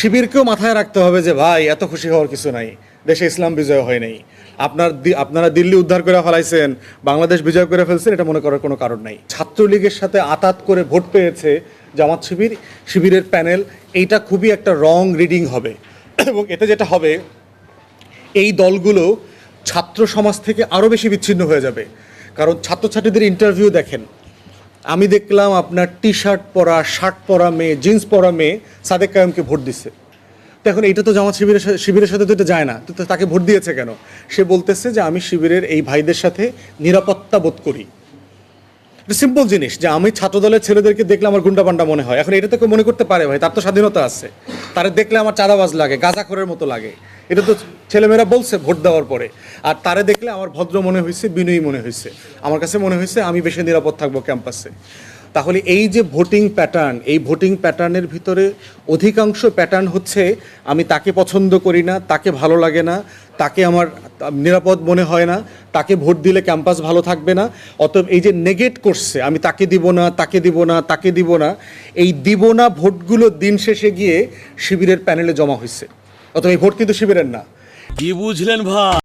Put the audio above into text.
শিবিরকেও মাথায় রাখতে হবে যে ভাই এত খুশি হওয়ার কিছু নাই, দেশে ইসলাম বিজয় হয় নাই। আপনারা দিল্লি উদ্ধার করে ফেলাইছেন, বাংলাদেশ বিজয় করে ফেলছেন, এটা মনে করার কোনো কারণ নাই। ছাত্রলীগের সাথে আতাত করে ভোট পেয়েছে জামাত শিবিরের প্যানেল, এইটা খুবই একটা রং রিডিং হবে। এবং এতে যেটা হবে, এই দলগুলো ছাত্র সমাজ থেকে আরও বেশি বিচ্ছিন্ন হয়ে যাবে। কারণ ছাত্রছাত্রীদের ইন্টারভিউ দেখেন, আমি দেখলাম আপনার টি শার্ট পরা, শার্ট পরা মেয়ে, জিন্স পরা মেয়ে সাদেক কায়েমকে ভোট দিচ্ছে। তো এখন এইটা তো জামাত শিবিরের সাথে তো এটা যায় না, তো তাকে ভোট দিয়েছে কেন? সে বলতেছে যে আমি শিবিরের এই ভাইদের সাথে নিরাপত্তা বোধ করি। এটা সিম্পল জিনিস, যে আমি ছাত্রদলের ছেলেদেরকে দেখলে আমার গুন্ডা পান্ডা মনে হয়। এখন এটা তো কেউ মনে করতে পারে ভাই, তার তো স্বাধীনতা আছে। তারা দেখলে আমার চাঁদাবাজ লাগে, গাঁজাখোরের মতো লাগে, এটা তো ছেলেমেয়েরা বলছে ভোট দেওয়ার পরে। আর তারে দেখলে আমার ভদ্র মনে হয়েছে, বিনয়ী মনে হয়েছে, আমার কাছে মনে হয়েছে আমি বেশি নিরাপদ থাকবো ক্যাম্পাসে। তাহলে এই যে ভোটিং প্যাটার্ন, এই ভোটিং প্যাটার্নের ভিতরে অধিকাংশ প্যাটার্ন হচ্ছে আমি তাকে পছন্দ করি না, তাকে ভালো লাগে না, তাকে আমার নিরাপদ মনে হয় না, তাকে ভোট দিলে ক্যাম্পাস ভালো থাকবে না। অতএব এই যে নেগেট করছে, আমি তাকে দিব না, তাকে দিব না, তাকে দিব না, এই দিব না ভোটগুলো দিন শেষে গিয়ে শিবিরের প্যানেলে জমা হয়েছে। অতএব এই ভোট কিন্তু শিবিরের না। কি বুঝলেন ভাই?